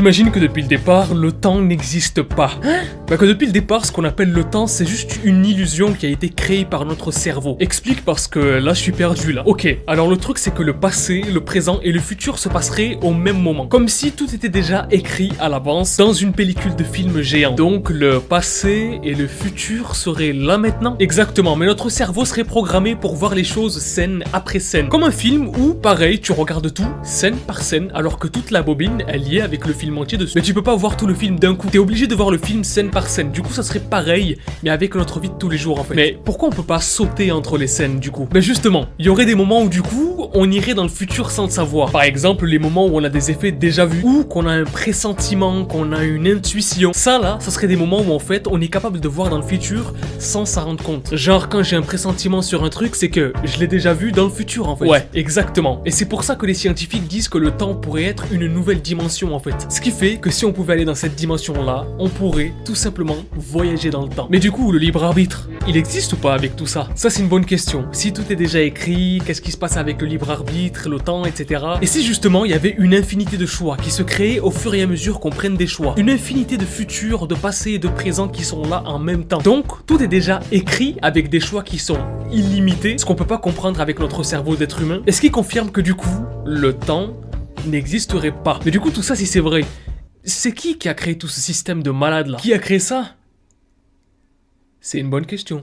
J'imagine que depuis le départ, le temps n'existe pas. Bah que depuis le départ, ce qu'on appelle le temps, c'est juste une illusion qui a été créée par notre cerveau. Explique parce que là, je suis perdu là. Ok, alors le truc c'est que le passé, le présent et le futur se passeraient au même moment. Comme si tout était déjà écrit à l'avance dans une pellicule de film géant. Donc le passé et le futur seraient là maintenant. Exactement, mais notre cerveau serait programmé pour voir les choses scène après scène. Comme un film où, pareil, tu regardes tout, scène par scène, alors que toute la bobine est liée avec le film entier dessus. Mais tu peux pas voir tout le film d'un coup, t'es obligé de voir le film scène par scène. Du coup, ça serait pareil, mais avec notre vie de tous les jours en fait. Mais pourquoi on peut pas sauter entre les scènes du coup? Mais justement, il y aurait des moments où du coup, on irait dans le futur sans le savoir. Par exemple, les moments où on a des effets déjà vus, ou qu'on a un pressentiment, qu'on a une intuition. Ça là, ça serait des moments où en fait, on est capable de voir dans le futur sans s'en rendre compte. Genre, quand j'ai un pressentiment sur un truc, c'est que je l'ai déjà vu dans le futur en fait. Ouais, exactement. Et c'est pour ça que les scientifiques disent que le temps pourrait être une nouvelle dimension en fait. Ce qui fait que si on pouvait aller dans cette dimension-là, on pourrait tout simplement voyager dans le temps. Mais du coup, le libre arbitre, il existe ou pas avec tout ça? Ça c'est une bonne question. Si tout est déjà écrit, qu'est-ce qui se passe avec le libre arbitre, le temps, etc. Et si justement il y avait une infinité de choix qui se créaient au fur et à mesure qu'on prenne des choix. Une infinité de futurs, de passé et de présent qui sont là en même temps. Donc tout est déjà écrit avec des choix qui sont illimités, ce qu'on peut pas comprendre avec notre cerveau d'être humain. Et ce qui confirme que du coup, le temps n'existerait pas. Mais du coup tout ça si c'est vrai, c'est qui a créé tout ce système de malade là? Qui a créé ça? C'est une bonne question.